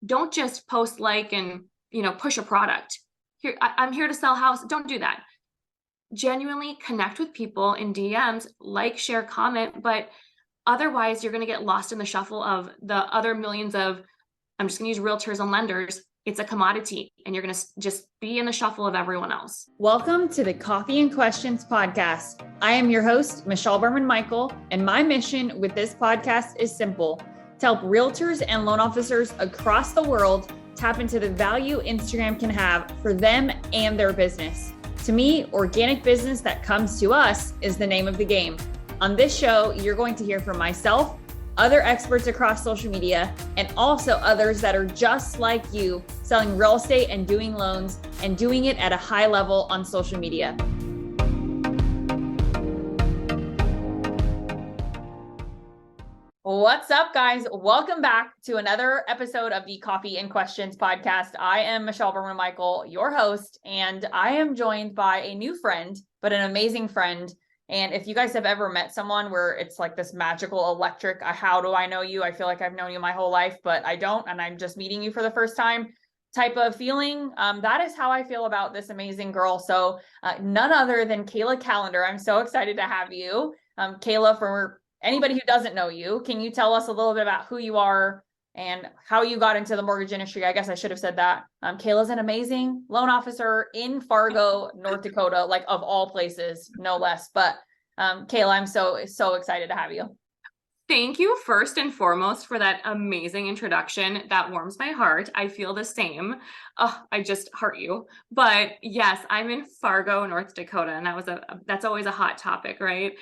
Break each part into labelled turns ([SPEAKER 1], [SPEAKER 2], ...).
[SPEAKER 1] don't just post like and, push a product. Here, I'm here to sell house. Don't do that. Genuinely connect with people in DMs, like, share, comment, but otherwise you're going to get lost in the shuffle of the other millions of, I'm just going to use realtors and lenders. It's a commodity and you're going to just be in the shuffle of everyone else.
[SPEAKER 2] Welcome to the Coffee and Questions podcast. I am your host, Michelle Berman Michael, and my mission with this podcast is simple: to help realtors and loan officers across the world tap into the value Instagram can have for them and their business. To me, organic business that comes to us is the name of the game. On this show, you're going to hear from myself, other experts across social media, and also others that are just like you, selling real estate and doing loans and doing it at a high level on social media. What's up, guys? Welcome back to another episode of the Coffee and Questions podcast. I am Michelle Berman Michael, your host, and I am joined by a new friend, but an amazing friend. And if you guys have ever met someone where it's like this magical electric, how do I know you? I feel like I've known you my whole life, but I don't, and I'm just meeting you for the first time type of feeling. That is how I feel about this amazing girl. So none other than Kayla Callender. I'm so excited to have you. Kayla, for anybody who doesn't know you, can you tell us a little bit about who you are and how you got into the mortgage industry? I guess I should have said that. Kayla's an amazing loan officer in Fargo, North Dakota, like of all places, no less. But Kayla, I'm so excited to have you.
[SPEAKER 1] Thank you first and foremost for that amazing introduction. That warms my heart. I feel the same. Oh, I just heart you. But yes, I'm in Fargo, North Dakota, and that's always a hot topic, right?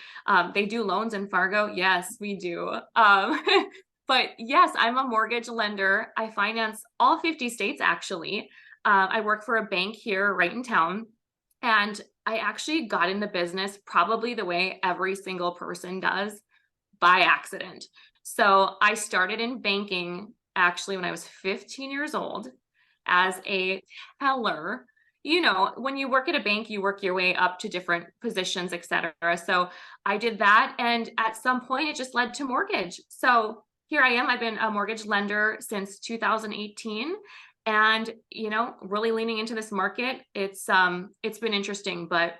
[SPEAKER 1] They do loans in Fargo. Yes, we do. But yes, I'm a mortgage lender. I finance all 50 states, actually. I work for a bank here right in town. And I actually got in the business probably the way every single person does, by accident. So I started in banking actually when I was 15 years old as a teller. When you work at a bank, you work your way up to different positions, etc. So I did that. And at some point, it just led to mortgage. So here I am. I've been a mortgage lender since 2018. And, really leaning into this market. It's been interesting, but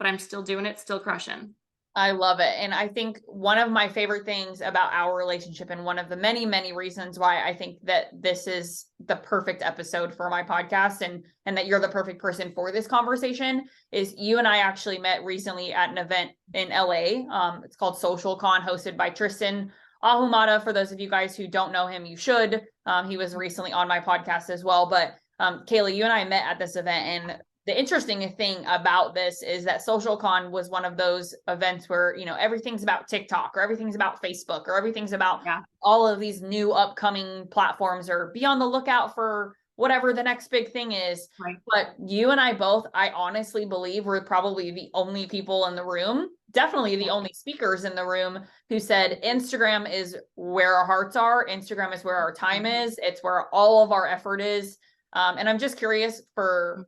[SPEAKER 1] I'm still doing it, still crushing.
[SPEAKER 2] I love it. And I think one of my favorite things about our relationship, and one of the many, many reasons why I think that this is the perfect episode for my podcast and that you're the perfect person for this conversation, is you and I actually met recently at an event in LA. It's called Social Con, hosted by Tristan Ahumada. For those of you guys who don't know him, you should. He was recently on my podcast as well. But Kayla, you and I met at this event, and the interesting thing about this is that Social Con was one of those events where, everything's about TikTok or everything's about Facebook or everything's about all of these new upcoming platforms, or be on the lookout for whatever the next big thing is.
[SPEAKER 1] Right.
[SPEAKER 2] But you and I both, I honestly believe, we're probably the only people in the room, definitely the only speakers in the room, who said Instagram is where our hearts are. Instagram is where our time is. It's where all of our effort is. And I'm just curious for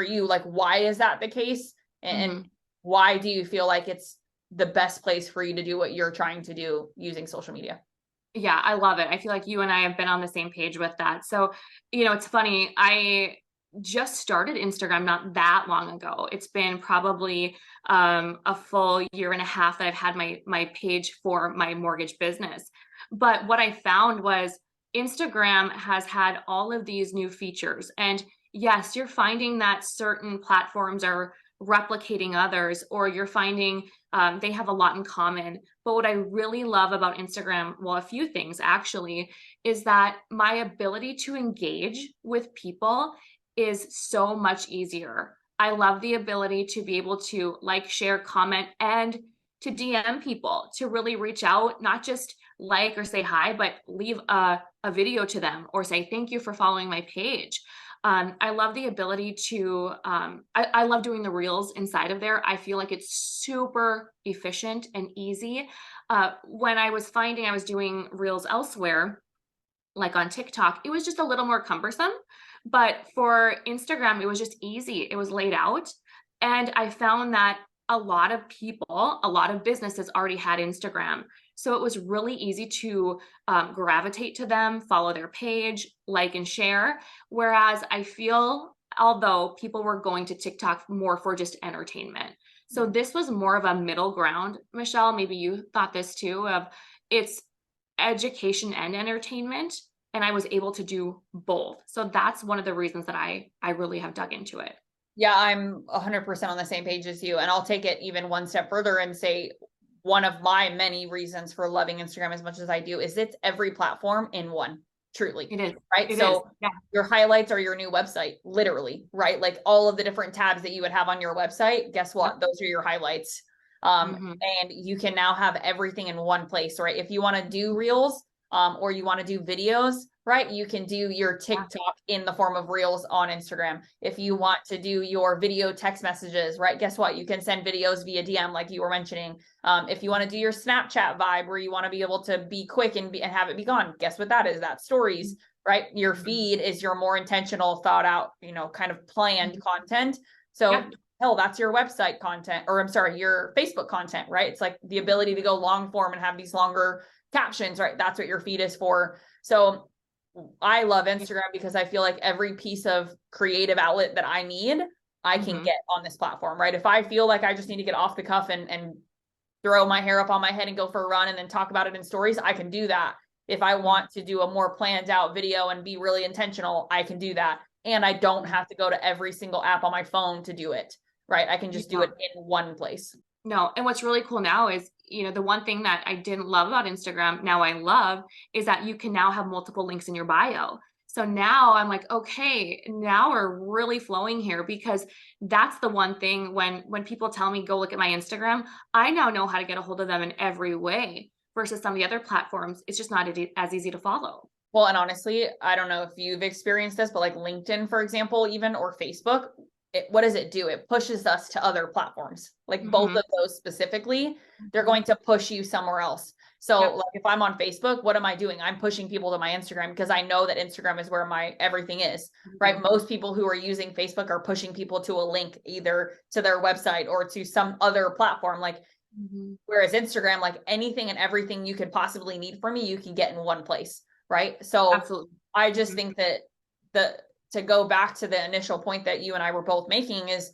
[SPEAKER 2] you, like, why is that the case? And why do you feel like it's the best place for you to do what you're trying to do using social media?
[SPEAKER 1] Yeah, I love it. I feel like you and I have been on the same page with that. So, it's funny. I just started Instagram not that long ago. It's been probably a full year and a half that I've had my page for my mortgage business. But what I found was Instagram has had all of these new features. And yes, you're finding that certain platforms are replicating others, or you're finding they have a lot in common. But what I really love about Instagram, well, a few things actually, is that my ability to engage with people is so much easier. I love the ability to be able to like, share, comment, and to DM people, to really reach out, not just like or say hi, but leave a video to them or say, thank you for following my page. I love the ability to, I love doing the reels inside of there. I feel like it's super efficient and easy. When I was finding I was doing reels elsewhere, like on TikTok, it was just a little more cumbersome. But for Instagram, it was just easy. It was laid out. And I found that a lot of people, a lot of businesses already had Instagram. So it was really easy to gravitate to them, follow their page, like and share. Whereas I feel, although people were going to TikTok more for just entertainment. So this was more of a middle ground, Michelle. Maybe you thought this too, of it's education and entertainment. And I was able to do both. So that's one of the reasons that I really have dug into it.
[SPEAKER 2] Yeah, I'm 100% on the same page as you. And I'll take it even one step further and say one of my many reasons for loving Instagram as much as I do is it's every platform in one, truly.
[SPEAKER 1] It is.
[SPEAKER 2] Right.
[SPEAKER 1] It
[SPEAKER 2] So
[SPEAKER 1] is. Yeah.
[SPEAKER 2] your highlights are your new website, literally, right? Like all of the different tabs that you would have on your website, guess what? Those are your highlights. And you can now have everything in one place, right? If you want to do reels, or you want to do videos, right? You can do your TikTok in the form of reels on Instagram. If you want to do your video text messages, right? Guess what? You can send videos via DM, like you were mentioning. If you want to do your Snapchat vibe where you want to be able to be quick and have it be gone, guess what that is? That's stories, right? Your feed is your more intentional, thought out, kind of planned content. So hell, that's your website content, or I'm sorry, your Facebook content, right? It's like the ability to go long form and have these longer captions, right? That's what your feed is for. So I love Instagram because I feel like every piece of creative outlet that I need, I can get on this platform, right? If I feel like I just need to get off the cuff and throw my hair up on my head and go for a run and then talk about it in stories, I can do that. If I want to do a more planned out video and be really intentional, I can do that. And I don't have to go to every single app on my phone to do it, right? I can just do it in one place.
[SPEAKER 1] No. And what's really cool now is, the one thing that I didn't love about Instagram, now I love, is that you can now have multiple links in your bio. So now I'm like, okay, now we're really flowing here, because that's the one thing when people tell me, go look at my Instagram, I now know how to get a hold of them in every way, versus some of the other platforms. It's just not as easy to follow.
[SPEAKER 2] Well, and honestly, I don't know if you've experienced this, but like LinkedIn, for example, even, or Facebook, what does it do? It pushes us to other platforms, like both of those specifically. They're going to push you somewhere else. So like if I'm on Facebook, what am I doing? I'm pushing people to my Instagram because I know that Instagram is where my everything is, right? Most people who are using Facebook are pushing people to a link, either to their website or to some other platform. Like, whereas Instagram, like anything and everything you could possibly need from me, you can get in one place, right? So
[SPEAKER 1] Absolutely.
[SPEAKER 2] I just think that to go back to the initial point that you and I were both making is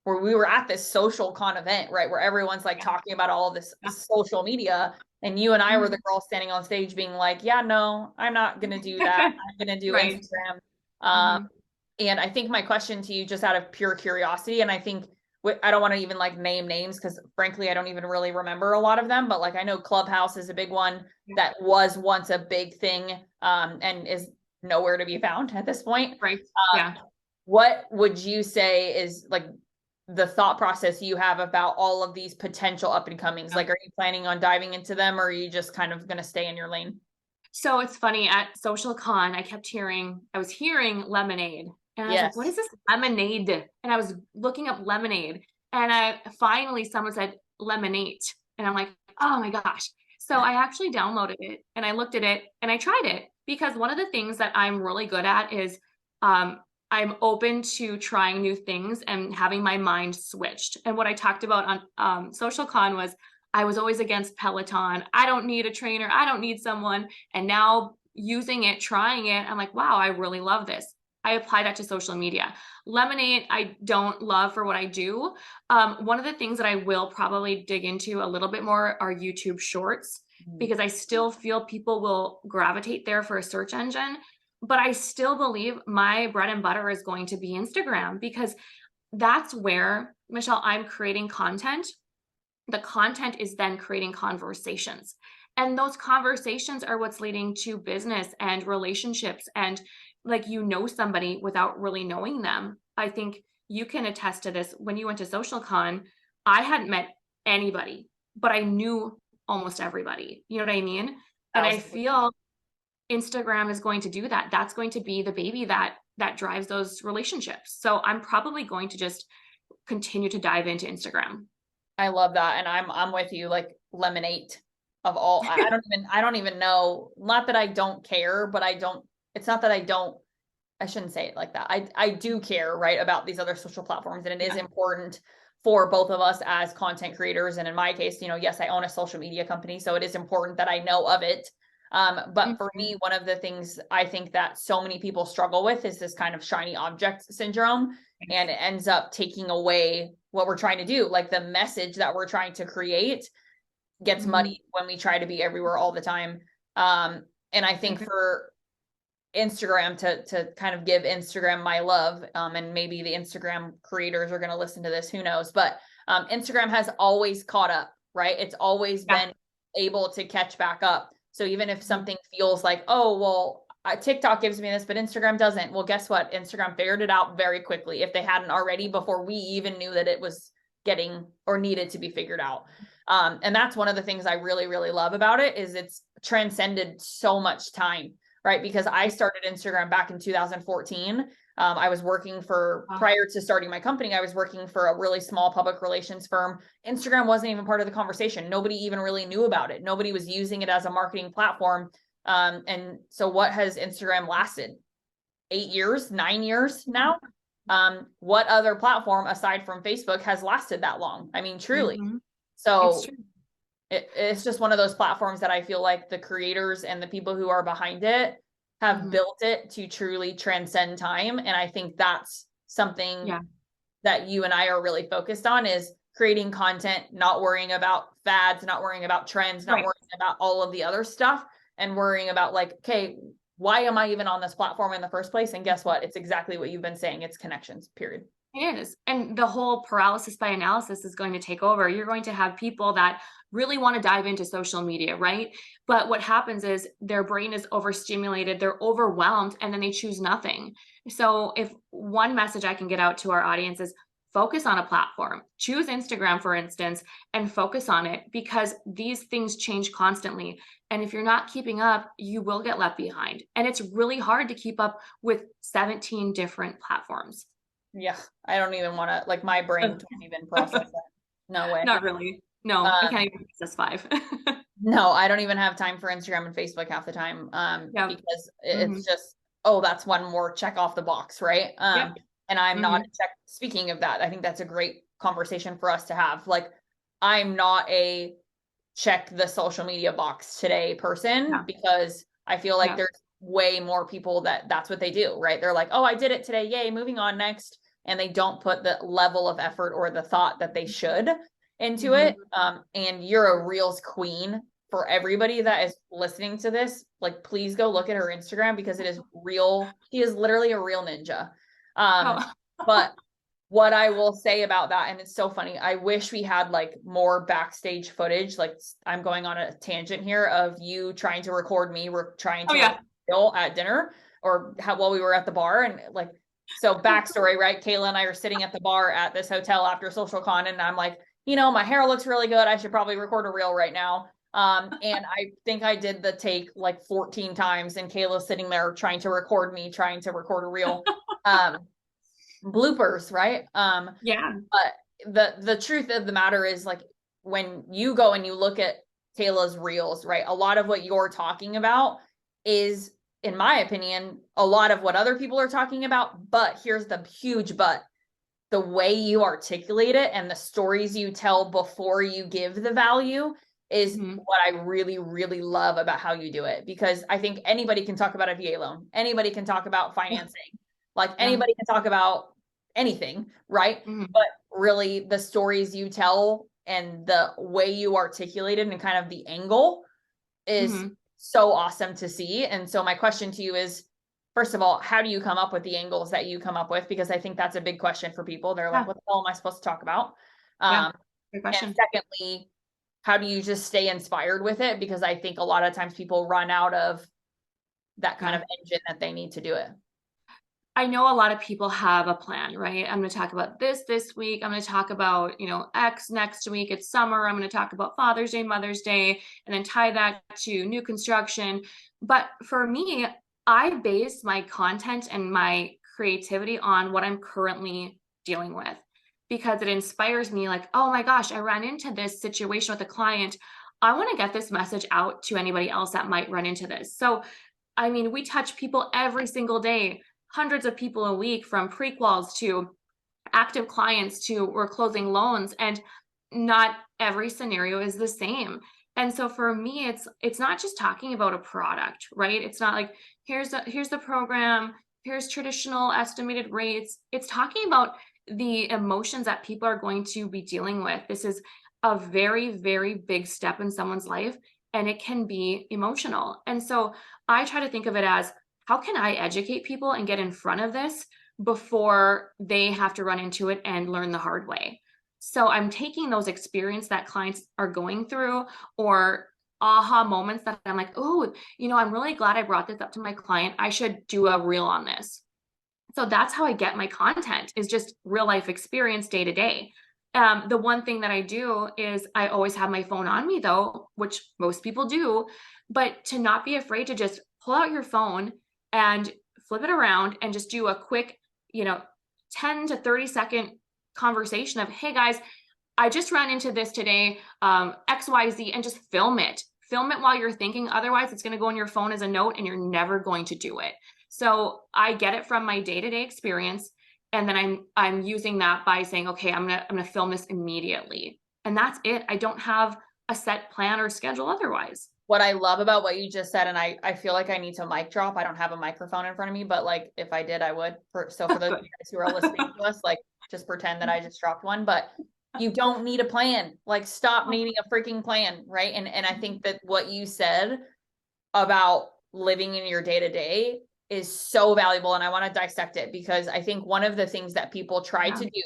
[SPEAKER 2] where we were at this social con event, right? Where everyone's like talking about all of this social media, and you and I were the girls standing on stage being like, yeah, no, I'm not going to do that. I'm going to do Instagram. And I think my question to you, just out of pure curiosity, and I think I don't want to even like name names because frankly, I don't even really remember a lot of them, but like I know Clubhouse is a big one that was once a big thing, and is nowhere to be found at this point.
[SPEAKER 1] Right.
[SPEAKER 2] What would you say is like the thought process you have about all of these potential up and comings? Like, are you planning on diving into them, or are you just kind of going to stay in your lane?
[SPEAKER 1] So it's funny, at SocialCon, I was hearing lemonade, and I was like, what is this lemonade? And I was looking up lemonade, and finally someone said lemonade, and I'm like, oh my gosh. So I actually downloaded it and I looked at it and I tried it, because one of the things that I'm really good at is I'm open to trying new things and having my mind switched. And what I talked about on SocialCon was I was always against Peloton. I don't need a trainer. I don't need someone. And now using it, trying it, I'm like, wow, I really love this. I apply that to social media. Lemonade, I don't love for what I do. One of the things that I will probably dig into a little bit more are YouTube Shorts, because I still feel people will gravitate there for a search engine. But I still believe my bread and butter is going to be Instagram, because that's where, Michelle, I'm creating content. The content is then creating conversations. And those conversations are what's leading to business and relationships, and like, somebody without really knowing them. I think you can attest to this. When you went to SocialCon, I hadn't met anybody, but I knew almost everybody. You know what I mean? And I feel Instagram is going to do that. That's going to be the baby that drives those relationships. So I'm probably going to just continue to dive into Instagram.
[SPEAKER 2] I love that. And I'm with you, like lemonade of all. I don't even know. Not that I don't care, but it's not that I shouldn't say it like that. I do care, right, about these other social platforms, and it is important. for both of us as content creators. And in my case, yes, I own a social media company, so it is important that I know of it. But for me, one of the things I think that so many people struggle with is this kind of shiny object syndrome, and it ends up taking away what we're trying to do. Like the message that we're trying to create gets muddied when we try to be everywhere all the time. And I think for Instagram to kind of give Instagram my love, and maybe the Instagram creators are going to listen to this, who knows, but Instagram has always caught up, right? It's always been able to catch back up. So even if something feels like, oh, well, TikTok gives me this, but Instagram doesn't. Well, guess what? Instagram figured it out very quickly, if they hadn't already, before we even knew that it was getting or needed to be figured out. And that's one of the things I really, really love about it, is it's transcended so much time, right? Because I started Instagram back in 2014. I was working prior to starting my company, I was working for a really small public relations firm. Instagram wasn't even part of the conversation. Nobody even really knew about it. Nobody was using it as a marketing platform. And so what has Instagram lasted? 8 years, 9 years now? What other platform aside from Facebook has lasted that long? I mean, truly. So it's just one of those platforms that I feel like the creators and the people who are behind it have built it to truly transcend time. And I think that's something that you and I are really focused on, is creating content, not worrying about fads, not worrying about trends, not worrying about all of the other stuff, and worrying about like, okay, why am I even on this platform in the first place? And guess what? It's exactly what you've been saying. It's connections, period.
[SPEAKER 1] It is. And the whole paralysis by analysis is going to take over. You're going to have people that really want to dive into social media, right? But what happens is their brain is overstimulated, they're overwhelmed, and then they choose nothing. So if one message I can get out to our audience is focus on a platform, choose Instagram, for instance, and focus on it, because these things change constantly. And if you're not keeping up, you will get left behind. And it's really hard to keep up with 17 different platforms.
[SPEAKER 2] Yeah, I don't even want to, like, my brain can't even process that. No way.
[SPEAKER 1] Not really. No, I can't even process 5.
[SPEAKER 2] No, I don't even have time for Instagram and Facebook half the time. Because it's just, oh, that's one more check off the box, right? And I'm not speaking of that, I think that's a great conversation for us to have. Like, I'm not a check the social media box today person, because I feel like there's way more people that's what they do, right? They're like, oh, I did it today, yay, moving on, next. And they don't put the level of effort or the thought that they should into it. And you're a Reels queen. For everybody that is listening to this, like, please go look at her Instagram, because it is real. She is literally a real ninja. But what I will say about that, and it's so funny, I wish we had like more backstage footage. Like, I'm going on a tangent here of you trying to record me. We're trying to film at dinner, or while we were at the bar, and like, so backstory, right? Kayla and I are sitting at the bar at this hotel after SocialCon, and I'm like, my hair looks really good, I should probably record a reel right now. And I think I did the take like 14 times, and Kayla's sitting there trying to record me, trying to record a reel. Bloopers, right? But the truth of the matter is, like, when you go and you look at Kayla's reels, right, a lot of what you're talking about is, in my opinion, a lot of what other people are talking about. But here's the huge but: the way you articulate it and the stories you tell before you give the value is what I really, really love about how you do it. Because I think anybody can talk about a VA loan. Anybody can talk about financing. Like, anybody can talk about anything, right? But really, the stories you tell and the way you articulate it and kind of the angle is so awesome to see. And so my question to you is, first of all, how do you come up with the angles that you come up with? Because I think that's a big question for people. They're like, what the hell am I supposed to talk about?
[SPEAKER 1] Good question.
[SPEAKER 2] And secondly, how do you just stay inspired with it? Because I think a lot of times people run out of that kind of engine that they need to do it.
[SPEAKER 1] I know a lot of people have a plan, right? I'm going to talk about this week. I'm going to talk about, X next week. It's summer. I'm going to talk about Father's Day, Mother's Day, and then tie that to new construction. But for me, I base my content and my creativity on what I'm currently dealing with, because it inspires me. Like, oh my gosh, I ran into this situation with a client. I want to get this message out to anybody else that might run into this. So, I mean, we touch people every single day. Hundreds of people a week, from prequels to active clients to we're closing loans, and not every scenario is the same. And so for me, it's not just talking about a product, right? It's not like here's the program, here's traditional estimated rates. It's talking about the emotions that people are going to be dealing with. This is a very, very big step in someone's life, and it can be emotional. And so I try to think of it as, how can I educate people and get in front of this before they have to run into it and learn the hard way? So I'm taking those experience that clients are going through, or aha moments that I'm like, oh, I'm really glad I brought this up to my client. I should do a reel on this. So that's how I get my content, is just real life experience day to day. The one thing that I do is I always have my phone on me though, which most people do, but to not be afraid to just pull out your phone and flip it around and just do a quick, 10 to 30-second conversation of, hey guys, I just ran into this today, XYZ, and just film it. Film it while you're thinking. Otherwise, it's going to go on your phone as a note and you're never going to do it. So I get it from my day-to-day experience. And then I'm using that by saying, okay, I'm gonna film this immediately. And that's it. I don't have a set plan or schedule otherwise.
[SPEAKER 2] What I love about what you just said, and I feel like I need to mic drop. I don't have a microphone in front of me, but like if I did, I would. So for those of you guys who are listening to us, like just pretend that I just dropped one. But you don't need a plan. Like stop needing a freaking plan, right? And I think that what you said about living in your day-to-day is so valuable. And I want to dissect it, because I think one of the things that people try to do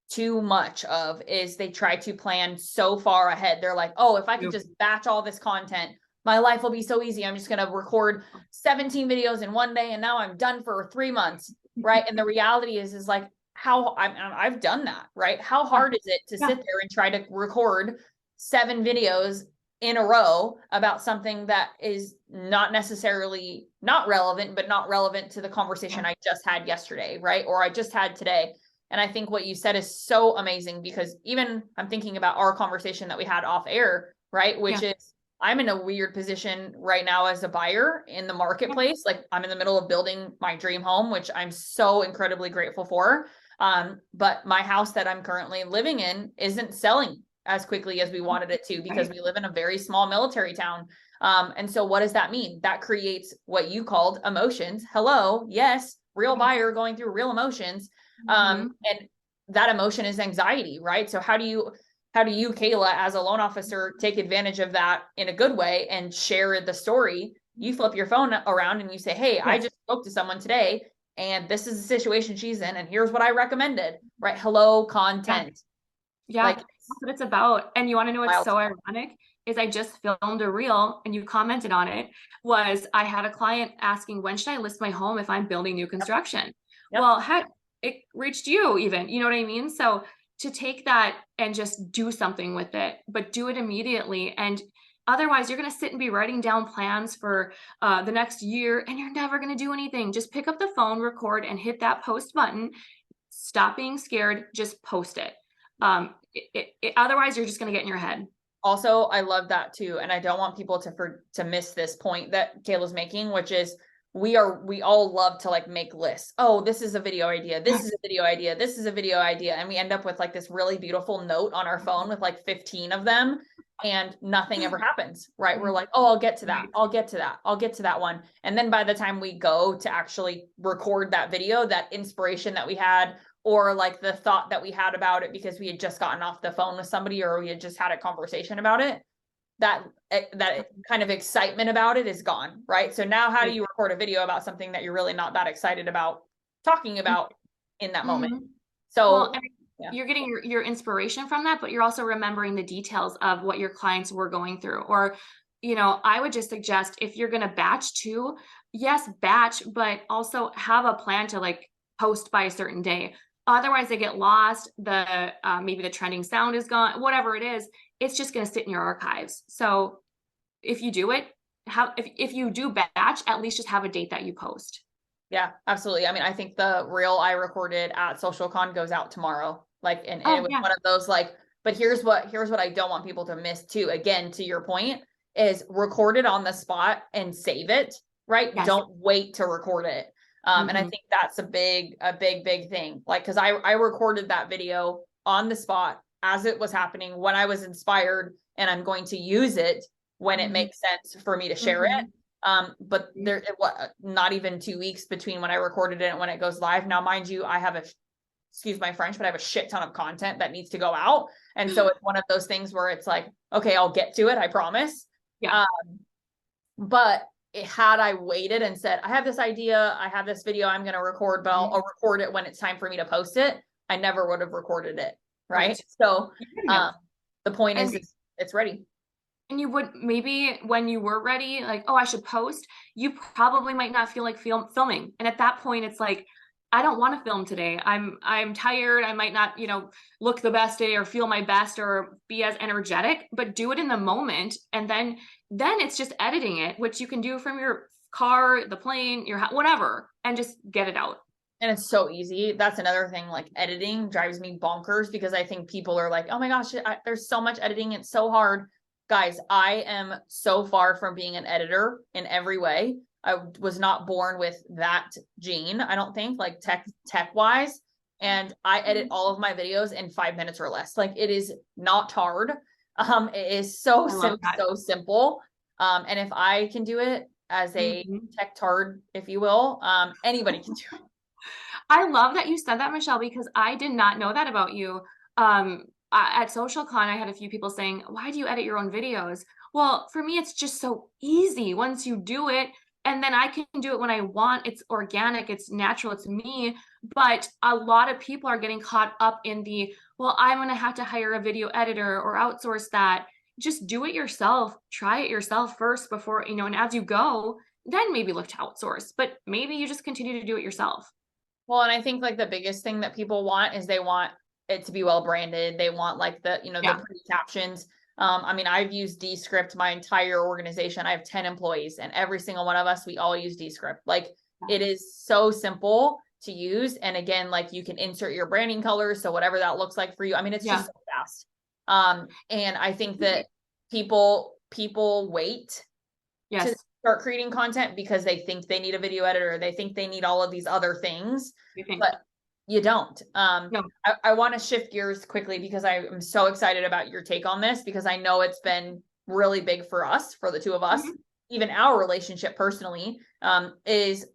[SPEAKER 2] too much of is they try to plan so far ahead. They're like, oh, if I could just batch all this content, my life will be so easy. I'm just going to record 17 videos in one day and now I'm done for 3 months. Right. And the reality is like, I've done that, right? How hard is it to sit there and try to record 7 videos in a row about something that is not necessarily not relevant, but not relevant to the conversation I just had yesterday, right? Or I just had today. And I think what you said is so amazing, because even I'm thinking about our conversation that we had off air, right? Which is, I'm in a weird position right now as a buyer in the marketplace. Like I'm in the middle of building my dream home, which I'm so incredibly grateful for. But my house that I'm currently living in isn't selling as quickly as we wanted it to, because we live in a very small military town. And so what does that mean? That creates what you called emotions. Hello. Yes. Real buyer going through real emotions. And that emotion is anxiety, right? So how do you, Kayla, as a loan officer, take advantage of that in a good way and share the story? You flip your phone around and you say, hey, I just spoke to someone today and this is the situation she's in, and here's what I recommended, right? Hello, content.
[SPEAKER 1] Like, that's what it's about. And you want to know what's so ironic is I just filmed a reel and you commented on it. Was I had a client asking, when should I list my home if I'm building new construction? Well, heck, it reached you even, you know what I mean? So to take that and just do something with it, but do it immediately. And otherwise you're going to sit and be writing down plans for the next year and you're never going to do anything. Just pick up the phone, record, and hit that post button. Stop being scared. Just post it. Otherwise you're just going to get in your head.
[SPEAKER 2] Also, I love that too. And I don't want people to miss this point that Kayla's making, which is we all love to like make lists. Oh, this is a video idea. This is a video idea. This is a video idea. And we end up with like this really beautiful note on our phone with like 15 of them and nothing ever happens, right? We're like, oh, I'll get to that. I'll get to that. I'll get to that one. And then by the time we go to actually record that video, that inspiration that we had, or like the thought that we had about it because we had just gotten off the phone with somebody or we had just had a conversation about it, that kind of excitement about it is gone, right? So now how do you record a video about something that you're really not that excited about talking about in that moment? So
[SPEAKER 1] you're getting your inspiration from that, but you're also remembering the details of what your clients were going through. Or, I would just suggest, if you're going to batch too, yes, batch, but also have a plan to like post by a certain day. Otherwise they get lost. Maybe the trending sound is gone, whatever it is, it's just going to sit in your archives. So if you do it, if you do batch, at least just have a date that you post.
[SPEAKER 2] Yeah, absolutely. I mean, I think the reel I recorded at SocialCon goes out tomorrow. Like, and it was one of those like, but here's what I don't want people to miss too. Again, to your point, is record it on the spot and save it, right? Yes. Don't wait to record it. And I think that's a big thing. Like, cause I recorded that video on the spot as it was happening when I was inspired, and I'm going to use it when it makes sense for me to share it. But there, not even 2 weeks between when I recorded it and when it goes live. Now, mind you, I have excuse my French, but I have a shit ton of content that needs to go out. And so it's one of those things where it's like, okay, I'll get to it. I promise.
[SPEAKER 1] Yeah.
[SPEAKER 2] But had I waited and said, I have this idea, I have this video I'm going to record, but I'll record it when it's time for me to post it, I never would have recorded it. Right. So the point is it's ready.
[SPEAKER 1] And you would, maybe when you were ready, like, oh, I should post, you probably might not feel like filming. And at that point, it's like, I don't want to film today. I'm tired. I might not, look the best today or feel my best or be as energetic, but do it in the moment. And then it's just editing it, which you can do from your car, the plane, your whatever, and just get it out.
[SPEAKER 2] And it's so easy. That's another thing, like editing drives me bonkers, because I think people are like, oh my gosh, there's so much editing. It's so hard. Guys, I am so far from being an editor in every way. I was not born with that gene, I don't think, like tech wise. And I edit all of my videos in 5 minutes or less. Like, it is not hard. It is so simple. And if I can do it as a tech tard, if you will, anybody can do it.
[SPEAKER 1] I love that you said that, Michelle, because I did not know that about you. At SocialCon, I had a few people saying, why do you edit your own videos? Well, for me, it's just so easy once you do it. And then I can do it when I want. It's organic, it's natural, it's me. But a lot of people are getting caught up in well, I'm going to have to hire a video editor or outsource that. Just do it yourself. Try it yourself first before, and as you go, then maybe look to outsource. But maybe you just continue to do it yourself.
[SPEAKER 2] Well, and I think like the biggest thing that people want is they want it to be well branded. They want like the pretty captions. I mean, I've used Descript my entire organization. I have 10 employees, and every single one of us, we all use Descript. Like, it is so simple to use. And again, like, you can insert your branding colors. So whatever that looks like for you. I mean, it's just so fast. And I think that people wait to start creating content because they think they need a video editor, or they think they need all of these other things, but you don't. No. I want to shift gears quickly because I am so excited about your take on this, because I know it's been really big for us, for the two of us, even our relationship personally, is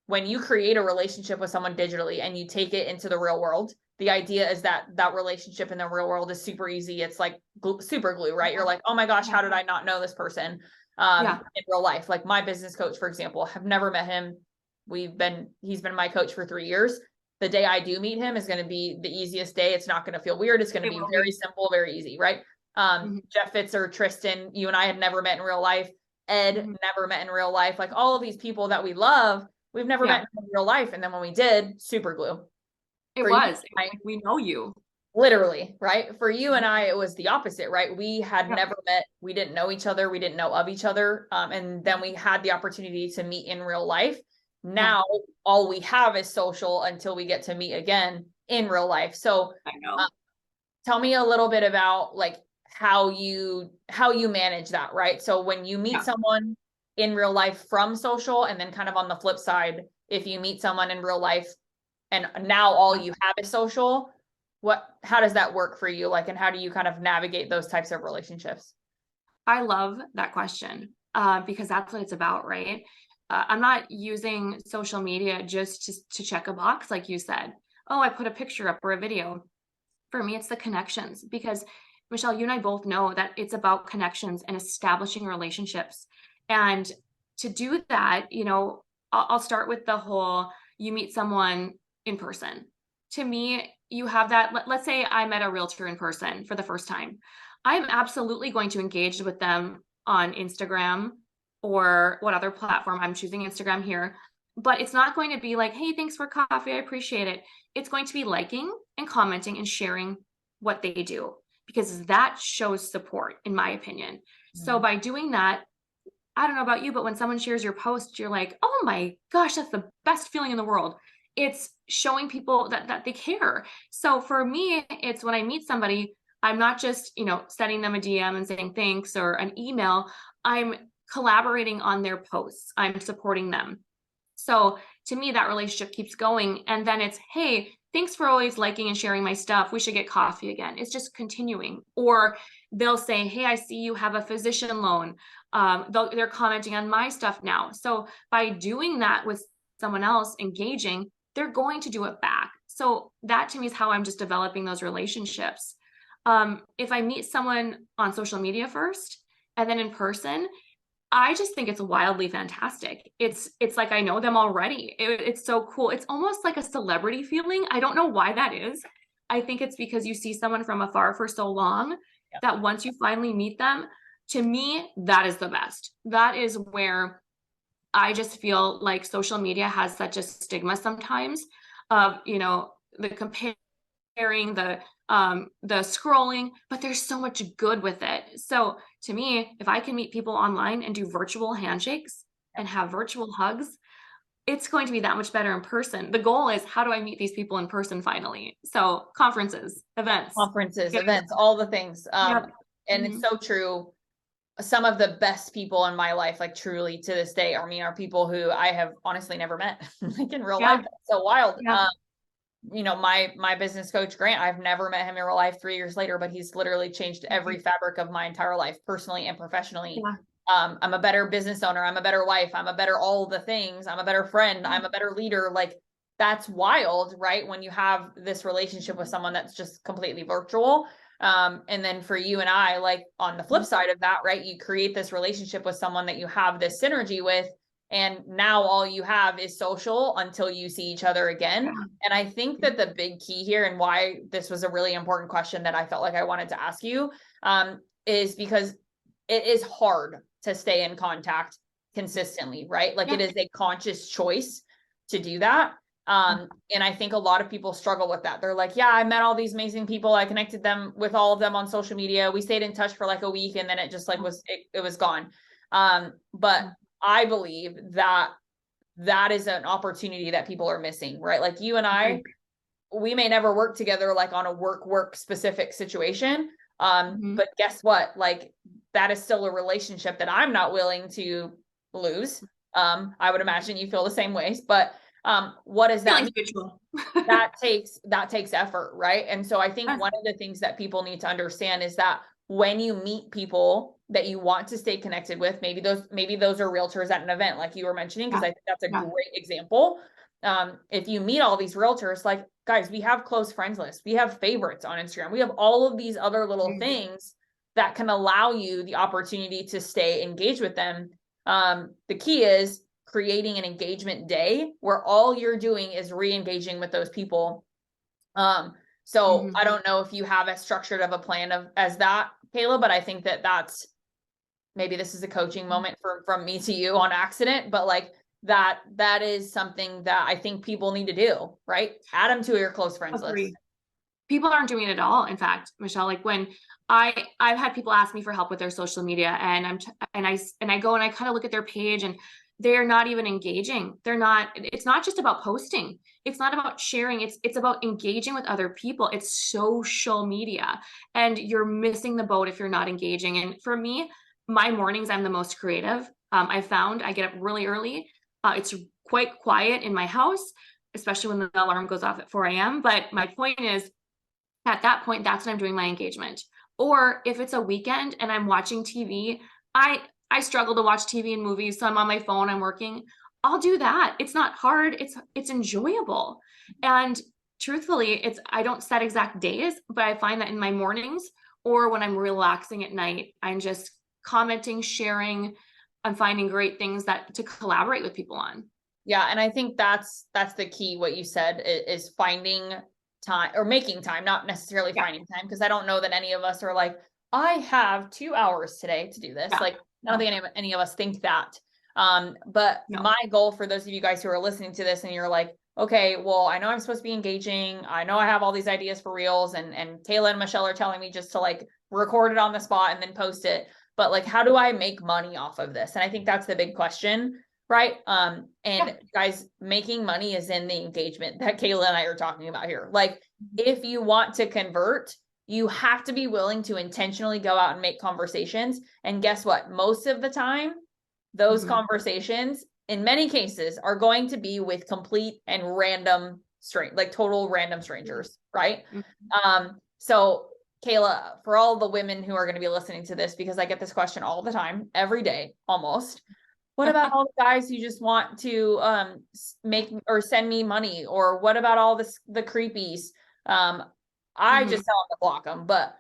[SPEAKER 2] when you create a relationship with someone digitally and you take it into the real world. The idea is that relationship in the real world is super easy. It's like super glue, right? You're like, oh my gosh, how did I not know this person in real life? Like, my business coach, for example, have never met him. He's been my coach for 3 years. The day I do meet him is going to be the easiest day. It's not going to feel weird. It's going to be very simple, very easy, right? Jeff Fitzer, Tristan, you and I had never met in real life. Ed, never met in real life. Like, all of these people that we love, we've never met in real life. And then when we did, super glue.
[SPEAKER 1] We know you.
[SPEAKER 2] Literally, right? For you and I, it was the opposite, right? We had never met. We didn't know each other. We didn't know of each other. And then we had the opportunity to meet in real life. Now, all we have is social until we get to meet again in real life. So
[SPEAKER 1] I know.
[SPEAKER 2] Tell me a little bit about like how you manage that, right? So when you meet someone in real life from social, and then kind of on the flip side, if you meet someone in real life and now all you have is social, how does that work for you? Like, and how do you kind of navigate those types of relationships?
[SPEAKER 1] I love that question because that's what it's about, right? I'm not using social media just to check a box, like you said. Oh, I put a picture up or a video. For me, it's the connections, because Michelle, you and I both know that it's about connections and establishing relationships. And to do that, I'll start with the whole, you meet someone in person. To me, you have that. Let's say I met a realtor in person for the first time. I'm absolutely going to engage with them on Instagram or what other platform. I'm choosing Instagram here, but it's not going to be like, hey, thanks for coffee, I appreciate it. It's going to be liking and commenting and sharing what they do, because that shows support, in my opinion. So by doing that, I don't know about you, but when someone shares your post, you're like, oh my gosh, that's the best feeling in the world. It's showing people that they care. So for me, it's when I meet somebody, I'm not just, sending them a DM and saying thanks or an email. I'm collaborating on their posts. I'm supporting them. So to me, that relationship keeps going. And then it's, hey, thanks for always liking and sharing my stuff. We should get coffee again. It's just continuing. Or they'll say, hey, I see you have a physician loan. They're commenting on my stuff now. So by doing that with someone else engaging, they're going to do it back. So that to me is how I'm just developing those relationships. If I meet someone on social media first and then in person, I just think it's wildly fantastic. It's like I know them already. It's so cool. It's almost like a celebrity feeling. I don't know why that is. I think it's because you see someone from afar for so long that once you finally meet them, to me, that is the best. That is where I just feel like social media has such a stigma sometimes of, the comparing, the scrolling, but there's so much good with it. So to me, if I can meet people online and do virtual handshakes and have virtual hugs, it's going to be that much better in person. The goal is, how do I meet these people in person finally? So conferences, events,
[SPEAKER 2] all the things.
[SPEAKER 1] Yep.
[SPEAKER 2] And
[SPEAKER 1] Mhm.
[SPEAKER 2] it's so true. Some of the best people in my life, like truly to this day, are people who I have honestly never met, like in real life. That's so wild.
[SPEAKER 1] Yeah.
[SPEAKER 2] My business coach, Grant, I've never met him in real life 3 years later, but he's literally changed every fabric of my entire life, personally and professionally.
[SPEAKER 1] Yeah.
[SPEAKER 2] I'm a better business owner. I'm a better wife. I'm a better all the things. I'm a better friend. I'm a better leader. Like, that's wild, right? When you have this relationship with someone that's just completely virtual. And then for you and I, like on the flip side of that, right? You create this relationship with someone that you have this synergy with, and now all you have is social until you see each other again.
[SPEAKER 1] Yeah.
[SPEAKER 2] And I think that the big key here, and why this was a really important question that I felt like I wanted to ask you, is because it is hard to stay in contact consistently, right? Like, it is a conscious choice to do that. And I think a lot of people struggle with that. They're like, yeah, I met all these amazing people. I connected them with all of them on social media. We stayed in touch for like a week, and then it just like it was gone. But I believe that that is an opportunity that people are missing, right? Like, you and I, we may never work together, like on a work specific situation. But guess what? Like, that is still a relationship that I'm not willing to lose. I would imagine you feel the same ways, but what does that mean? that takes effort, right? And so I think one of the things that people need to understand is that when you meet people that you want to stay connected with, maybe those are realtors at an event, like you were mentioning, because I think that's a great example. If you meet all these realtors, like, guys, we have close friends lists, we have favorites on Instagram, we have all of these other little things that can allow you the opportunity to stay engaged with them. The key is creating an engagement day where all you're doing is re-engaging with those people. So I don't know if you have as structured of a plan as that, Kayla, but I think that's, maybe this is a coaching moment from me to you on accident, but like that is something that I think people need to do, right? Add them to your close friends list.
[SPEAKER 1] People aren't doing it at all. In fact, Michelle, like when I've had people ask me for help with their social media, and I go and I kind of look at their page, and they're not even engaging. It's not just about posting. It's not about sharing. It's about engaging with other people. It's social media, and you're missing the boat if you're not engaging. And for me, my mornings, I'm the most creative. I found I get up really early. It's quite quiet in my house, especially when the alarm goes off at 4 a.m. But my point is, at that point, that's when I'm doing my engagement. Or if it's a weekend and I'm watching TV, I struggle to watch TV and movies, so I'm on my phone, I'm working. I'll do that. It's not hard. It's enjoyable. And truthfully, I don't set exact days, but I find that in my mornings or when I'm relaxing at night, I'm just commenting, sharing, I'm finding great things to collaborate with people on.
[SPEAKER 2] Yeah. And I think that's the key. What you said is finding time, or making time, not necessarily finding time. Cause I don't know that any of us are like, I have 2 hours today to do this. Like, I don't think any of us think that. But my goal for those of you guys who are listening to this and you're like, okay, well, I know I'm supposed to be engaging. I know I have all these ideas for reels, and Kayla and Michelle are telling me just to like record it on the spot and then post it. But like, how do I make money off of this? And I think that's the big question, right? Guys, making money is in the engagement that Kayla and I are talking about here. Like, if you want to convert, you have to be willing to intentionally go out and make conversations. And guess what? Most of the time, those conversations in many cases are going to be with complete and random like total random strangers, right? So Kayla, for all the women who are going to be listening to this, because I get this question all the time, every day, almost. What about all the guys who just want to make or send me money? Or what about all the creepies? I just tell them to block them. But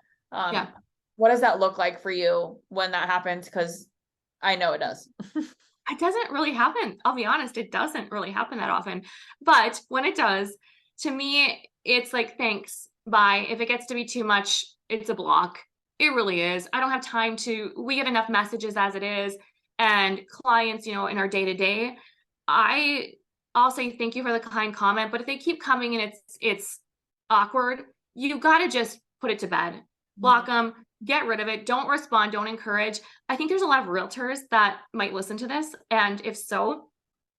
[SPEAKER 2] what does that look like for you when that happens? Because I know it does.
[SPEAKER 1] It doesn't really happen. I'll be honest, it doesn't really happen that often. But when it does, to me, it's like, thanks, bye. If it gets to be too much, it's a block. It really is. I don't have time we get enough messages as it is. And clients, in our day to day, I'll say thank you for the kind comment. But if they keep coming and it's awkward, you got to just put it to bed, block them, get rid of it. Don't respond. Don't encourage. I think there's a lot of realtors that might listen to this. And if so,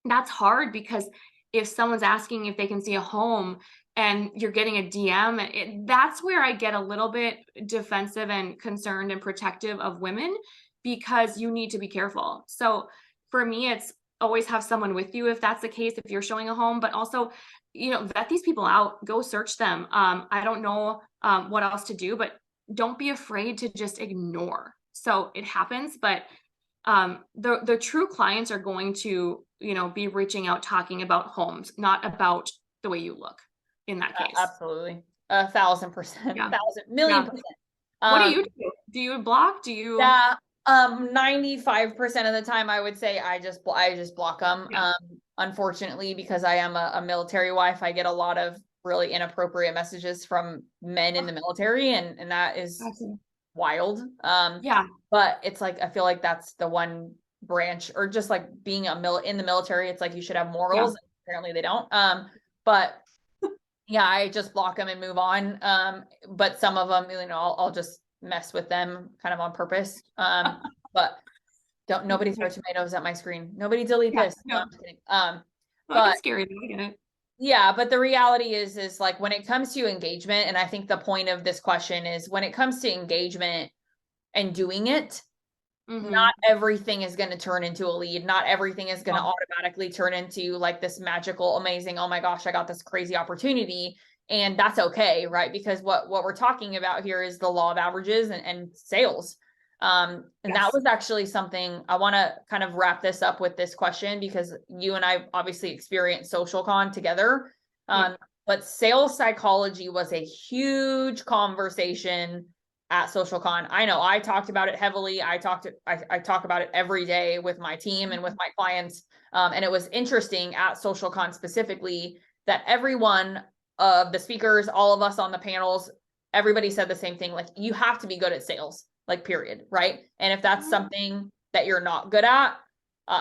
[SPEAKER 1] that's hard, because if someone's asking if they can see a home and you're getting a DM, that's where I get a little bit defensive and concerned and protective of women, because you need to be careful. So for me, it's always have someone with you if that's the case, if you're showing a home, but also, vet these people out, go search them. I don't know what else to do, but don't be afraid to just ignore. So it happens, but the true clients are going to, be reaching out, talking about homes, not about the way you look in that case.
[SPEAKER 2] Absolutely. 1,000%,
[SPEAKER 1] Yeah.
[SPEAKER 2] 1,000,000,000%.
[SPEAKER 1] What do you do? Do you block? Do you?
[SPEAKER 2] Yeah. 95% of the time I would say I just block them.
[SPEAKER 1] Yeah.
[SPEAKER 2] Unfortunately, because I am a military wife, I get a lot of really inappropriate messages from men in the military, and that is wild. But it's like, I feel like that's the one branch, or just like being in the military, it's like you should have morals. Yeah. Apparently they don't. But yeah, I just block them and move on. But some of them, I'll just mess with them kind of on purpose. But nobody throw tomatoes at my screen. Nobody delete this. No, I'm kidding.
[SPEAKER 1] But it's scary. I get it.
[SPEAKER 2] Yeah, but the reality is like, when it comes to engagement, and I think the point of this question is, when it comes to engagement and doing it, not everything is going to turn into a lead. Not everything is going to automatically turn into like this magical, amazing, oh my gosh, I got this crazy opportunity. And that's okay, right? Because what we're talking about here is the law of averages and sales. And that was actually something I want to kind of wrap this up with this question, because you and I obviously experienced SocialCon together. But sales psychology was a huge conversation at SocialCon. I know I talked about it heavily. I talk about it every day with my team and with my clients. And it was interesting at SocialCon specifically that everyone of the speakers, all of us on the panels, everybody said the same thing. Like, you have to be good at sales, like, period. Right. And if that's something that you're not good at,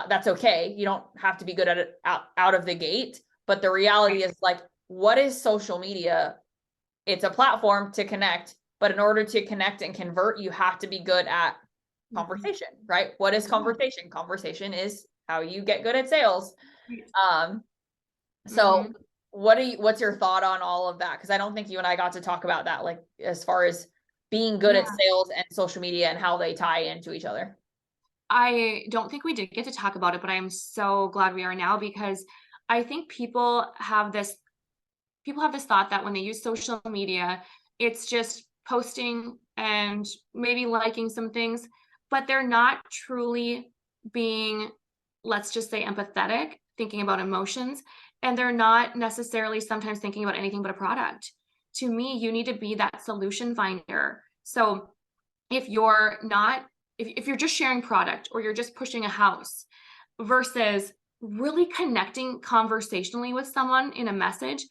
[SPEAKER 2] that's okay. You don't have to be good at it out of the gate. But the reality is, like, what is social media? It's a platform to connect, but in order to connect and convert, you have to be good at conversation, right? What is conversation? Conversation is how you get good at sales. So what's your thought on all of that? Because I don't think you and I got to talk about that, like, as far as being good at sales and social media and how they tie into each other.
[SPEAKER 1] I don't think we did get to talk about it, but I'm so glad we are now, because I think people have this thought that when they use social media, it's just posting and maybe liking some things, but they're not truly being, let's just say, empathetic, thinking about emotions, and they're not necessarily sometimes thinking about anything but a product. To me, you need to be that solution finder. So if you're not, if you're just sharing product, or you're just pushing a house, versus really connecting conversationally with someone in a message.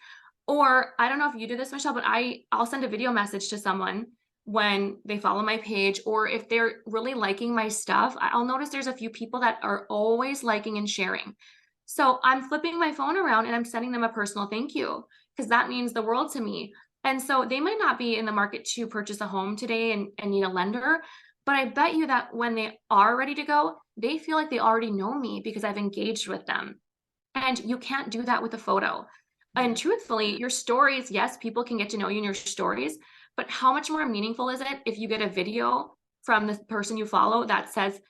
[SPEAKER 1] Or I don't know if you do this, Michelle, but I'll send a video message to someone when they follow my page, or if they're really liking my stuff, I'll notice there's a few people that are always liking and sharing. So I'm flipping my phone around and I'm sending them a personal thank you, because that means the world to me. And so they might not be in the market to purchase a home today and need a lender, but I bet you that when they are ready to go, they feel like they already know me because I've engaged with them. And you can't do that with a photo. And truthfully, your stories, yes, people can get to know you in your stories, but how much more meaningful is it if you get a video from the person you follow that says,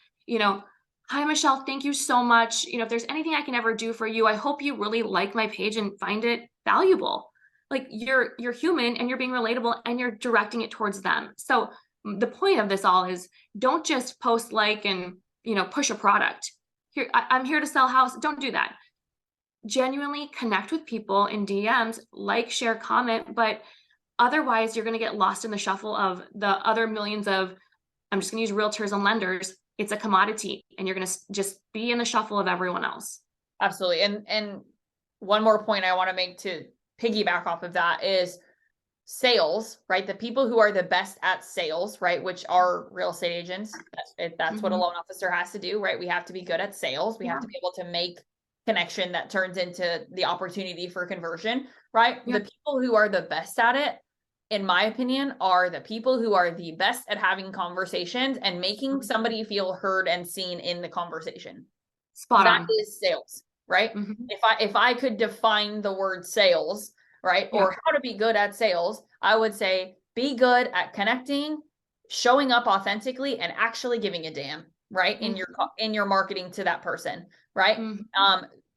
[SPEAKER 1] hi, Michelle, thank you so much. If there's anything I can ever do for you, I hope you really like my page and find it valuable. Like you're human and you're being relatable and you're directing it towards them. So the point of this all is don't just post like and push a product. Here, I'm here to sell house. Don't do that. Genuinely connect with people in DMs, like, share, comment, but otherwise you're going to get lost in the shuffle of the other millions of, I'm just going to use realtors and lenders. It's a commodity and you're going to just be in the shuffle of everyone else.
[SPEAKER 2] Absolutely. And one more point I want to make to piggyback off of that is sales, right? The people who are the best at sales, right? Which are real estate agents. That's what a loan officer has to do, right? We have to be good at sales. We have to be able to make connection that turns into the opportunity for conversion, right?
[SPEAKER 1] Yeah.
[SPEAKER 2] The people who are the best at it, in my opinion, are the people who are the best at having conversations and making somebody feel heard and seen in the conversation.
[SPEAKER 1] Spot
[SPEAKER 2] That
[SPEAKER 1] on.
[SPEAKER 2] is sales, right? If I could define the word sales, right, or how to be good at sales, I would say be good at connecting, showing up authentically, and actually giving a damn, right, in your marketing to that person, right?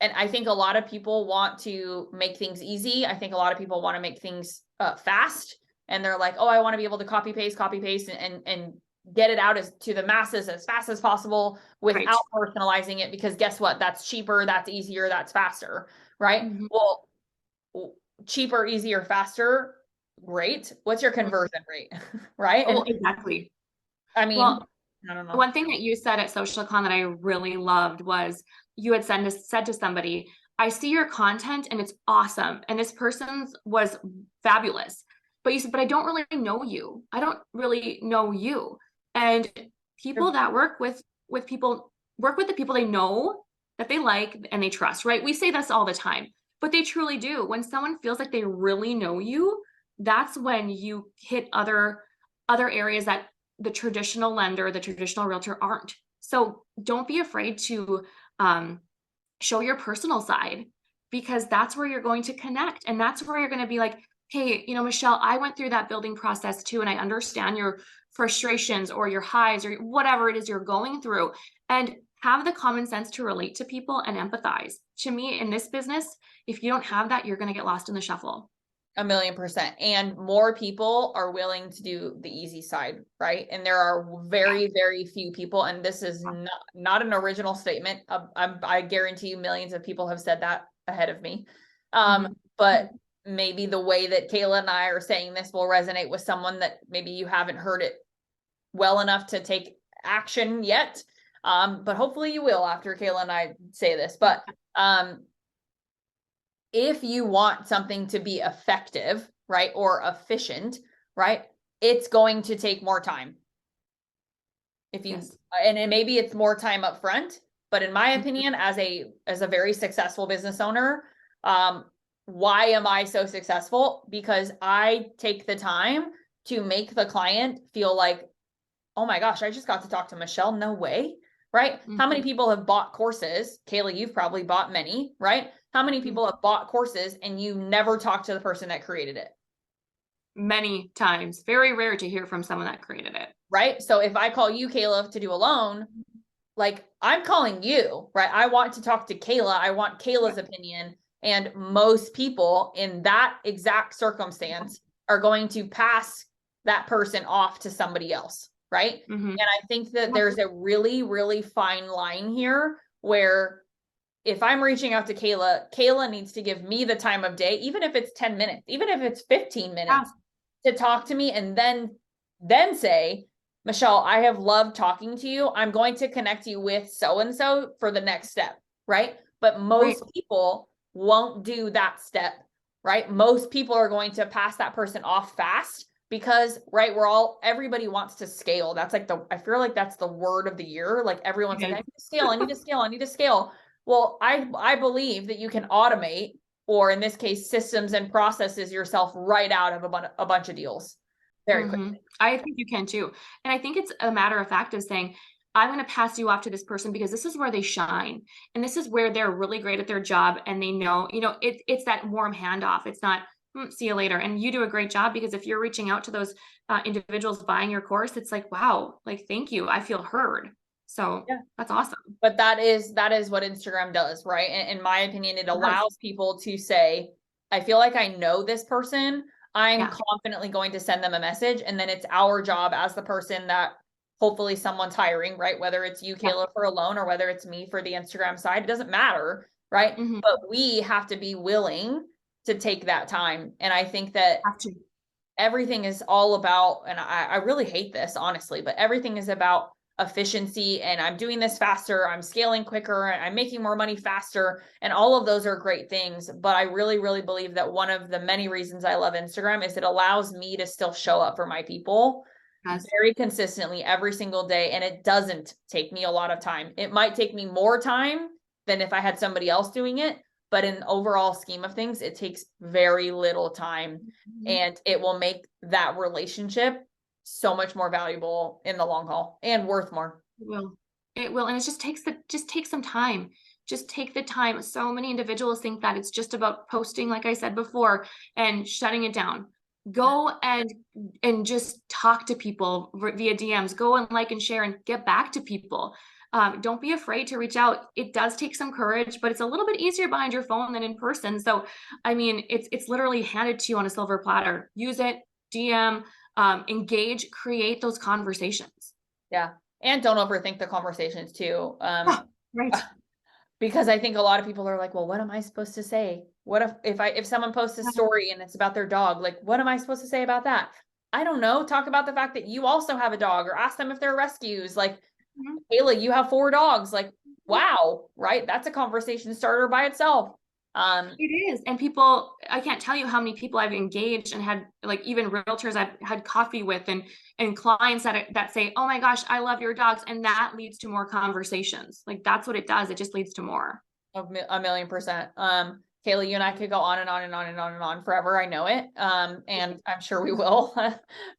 [SPEAKER 2] And I think a lot of people want to make things easy. I think a lot of people want to make things fast, and they're like, oh, I want to be able to copy paste and get it out to the masses as fast as possible without personalizing it, because guess what? That's cheaper, that's easier, that's faster, right? Well, cheaper, easier, faster, great. What's your conversion rate, right?
[SPEAKER 1] Oh, exactly.
[SPEAKER 2] I mean,
[SPEAKER 1] well,
[SPEAKER 2] I don't know.
[SPEAKER 1] One thing that you said at SocialCon that I really loved was you had said to somebody, I see your content and it's awesome. And this person's was fabulous. But you said, but I don't really know you. I don't really know you. And people that work with people work with the people they know, that they like and they trust, right? We say this all the time, but they truly do. When someone feels like they really know you, that's when you hit other areas that the traditional lender, the traditional realtor aren't. So don't be afraid to show your personal side, because that's where you're going to connect. And that's where you're going to be like, hey, Michelle, I went through that building process too. And I understand your frustrations or your highs or whatever it is you're going through. And have the common sense to relate to people and empathize. To me, in this business, if you don't have that, you're going to get lost in the shuffle.
[SPEAKER 2] 1,000,000%. And more people are willing to do the easy side, right? And there are very, very few people, and this is not an original statement. I guarantee you millions of people have said that ahead of me. But maybe the way that Kayla and I are saying this will resonate with someone that maybe you haven't heard it well enough to take action yet. But hopefully you will after Kayla and I say this. But if you want something to be effective, right, or efficient, right, it's going to take more time. If you, and maybe it's more time up front, but in my opinion, as a very successful business owner, why am I so successful? Because I take the time to make the client feel like, oh my gosh, I just got to talk to Michelle. No way. Right? How many people have bought courses? Kayla, you've probably bought many, right? How many people have bought courses and you never talked to the person that created it?
[SPEAKER 1] Many times. Very rare to hear from someone that created it.
[SPEAKER 2] Right? So if I call you, Kayla, to do a loan, like I'm calling you, right? I want to talk to Kayla. I want Kayla's opinion. And most people in that exact circumstance are going to pass that person off to somebody else. Right. And I think that there's a really, really fine line here where if I'm reaching out to Kayla needs to give me the time of day, even if it's 10 minutes, even if it's 15 minutes to talk to me, and then say, Michelle, I have loved talking to you. I'm going to connect you with so-and-so for the next step. Right. But most people won't do that step. Right. Most people are going to pass that person off fast. Because, right, everybody wants to scale. That's like I feel like that's the word of the year. Like everyone's like, I need to scale, I need to scale, I need to scale. Well, I believe that you can automate, or in this case, systems and processes yourself right out of a bunch of deals very quickly.
[SPEAKER 1] I think you can too. And I think it's a matter of fact of saying, I'm going to pass you off to this person because this is where they shine. And this is where they're really great at their job. And they know, it's that warm handoff. It's not, see you later. And you do a great job, because if you're reaching out to those individuals buying your course, it's like, wow, like, thank you. I feel heard. So
[SPEAKER 2] Yeah.
[SPEAKER 1] that's awesome.
[SPEAKER 2] But that is what Instagram does, right? In my opinion, it allows people to say, I feel like I know this person. I'm confidently going to send them a message. And then it's our job as the person that hopefully someone's hiring, right? Whether it's you, Kayla, for a loan, or whether it's me for the Instagram side, it doesn't matter, right?
[SPEAKER 1] Mm-hmm.
[SPEAKER 2] But we have to be willing to take that time. And I think that everything is all about, and I really hate this, honestly, but everything is about efficiency, and I'm doing this faster, I'm scaling quicker, I'm making more money faster, and all of those are great things. But I really, really believe that one of the many reasons I love Instagram is it allows me to still show up for my people very consistently every single day. And it doesn't take me a lot of time. It might take me more time than if I had somebody else doing it. But in overall scheme of things, it takes very little time, and it will make that relationship so much more valuable in the long haul and worth more.
[SPEAKER 1] It will. And it just take some time. Just take the time. So many individuals think that it's just about posting, like I said before, and shutting it down. Go and just talk to people via DMs. Go and like and share and get back to people. Don't be afraid to reach out. It does take some courage, but it's a little bit easier behind your phone than in person. So, I mean, it's literally handed to you on a silver platter. Use it, DM, engage, create those conversations.
[SPEAKER 2] Yeah. And don't overthink the conversations too.
[SPEAKER 1] Right.
[SPEAKER 2] Because I think a lot of people are like, well, what am I supposed to say? What if someone posts a story and it's about their dog, like, what am I supposed to say about that? I don't know. Talk about the fact that you also have a dog, or ask them if they're rescues. Like, Kayla, you have 4 dogs. Like, wow, right? That's a conversation starter by itself.
[SPEAKER 1] It is. And people, I can't tell you how many people I've engaged and had, like, even realtors I've had coffee with, and clients that say, oh my gosh, I love your dogs. And that leads to more conversations. Like, that's what it does. It just leads to more.
[SPEAKER 2] A 1,000,000%. Kayla, you and I could go on and on and on and on and on forever. I know it. And I'm sure we will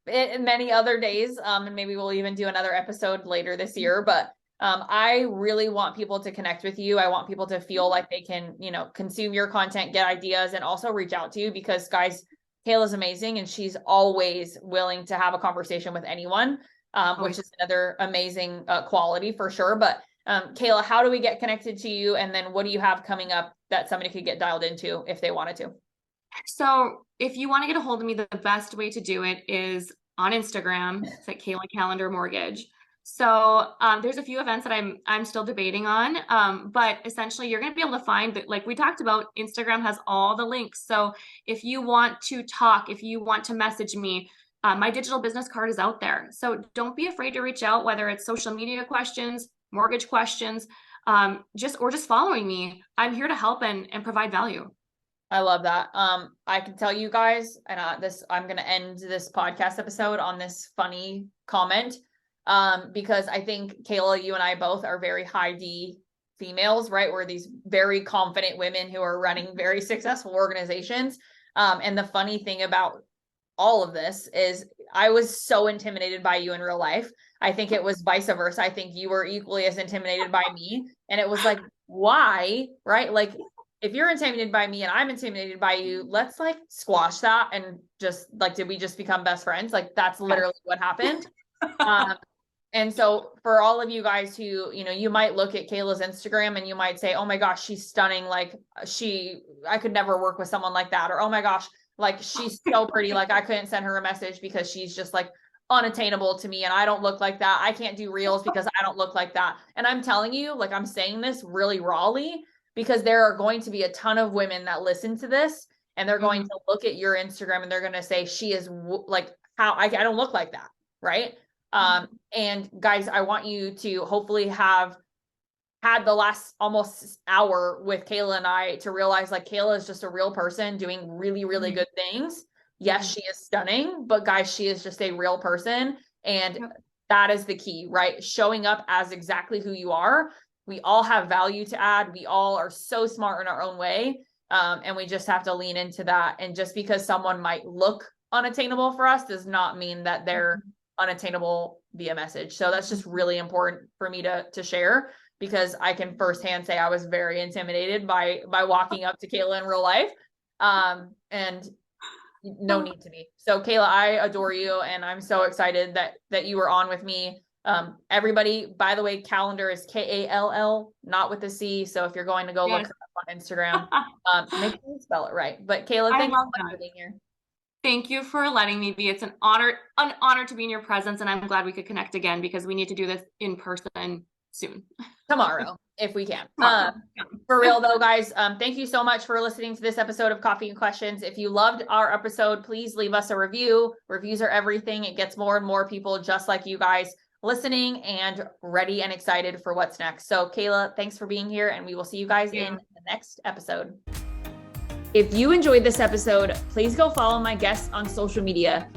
[SPEAKER 2] in many other days. And maybe we'll even do another episode later this year. But I really want people to connect with you. I want people to feel like they can, consume your content, get ideas, and also reach out to you, because, guys, Kayla's amazing, and she's always willing to have a conversation with anyone, which is another amazing quality for sure. But Kayla, how do we get connected to you? And then what do you have coming up that somebody could get dialed into if they wanted to?
[SPEAKER 1] So if you want to get a hold of me, the best way to do it is on Instagram. It's like Kayla Calendar Mortgage. So there's a few events that I'm still debating on, but essentially you're going to be able to find that, like we talked about, Instagram has all the links. So if you want to talk, if you want to message me, my digital business card is out there. So don't be afraid to reach out, whether it's social media questions, mortgage questions, just following me. I'm here to help and provide value.
[SPEAKER 2] I love that. I can tell you guys, and I'm going to end this podcast episode on this funny comment. Because I think, Kayla, you and I both are very high D females, right? We're these very confident women who are running very successful organizations. And the funny thing about all of this is I was so intimidated by you in real life. I think it was vice versa. I think you were equally as intimidated by me. And it was like, why? Right? Like, if you're intimidated by me and I'm intimidated by you, let's like squash that and just like, did we just become best friends? Like, that's literally what happened. And so for all of you guys who, you might look at Kayla's Instagram and you might say, oh my gosh, she's stunning. Like, I could never work with someone like that. Or, oh my gosh, like, she's so pretty. Like, I couldn't send her a message because she's just like unattainable to me. And I don't look like that. I can't do reels because I don't look like that. And I'm telling you, like, I'm saying this really rawly, because there are going to be a ton of women that listen to this, and they're going to look at your Instagram and they're going to say, she is like, how I don't look like that. Right. And guys, I want you to hopefully have had the last almost hour with Kayla and I to realize, like, Kayla is just a real person doing really, really good things. Yes, she is stunning, but guys, she is just a real person. And that is the key, right? Showing up as exactly who you are. We all have value to add. We all are so smart in our own way. And we just have to lean into that. And just because someone might look unattainable for us does not mean that they're unattainable via message. So that's just really important for me to share, because I can firsthand say I was very intimidated by walking up to Kayla in real life. And no need to be. So Kayla, I adore you, and I'm so excited that you were on with me. Everybody, by the way, calendar is Kall, not with a C. So if you're going to go look her up on Instagram, make sure you spell it right. But Kayla, thank you so much for being here.
[SPEAKER 1] Thank you for letting me be. It's an honor to be in your presence, and I'm glad we could connect again because we need to do this in person soon.
[SPEAKER 2] Tomorrow, if we can. For real though, guys, thank you so much for listening to this episode of Coffee and Questions. If you loved our episode, please leave us a review. Reviews are everything. It gets more and more people just like you guys listening and ready and excited for what's next. So Kayla, thanks for being here, and we will see you guys in the next episode. If you enjoyed this episode, please go follow my guests on social media.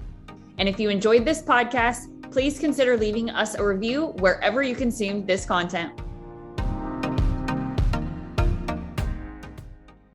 [SPEAKER 2] And if you enjoyed this podcast, please consider leaving us a review wherever you consume this content.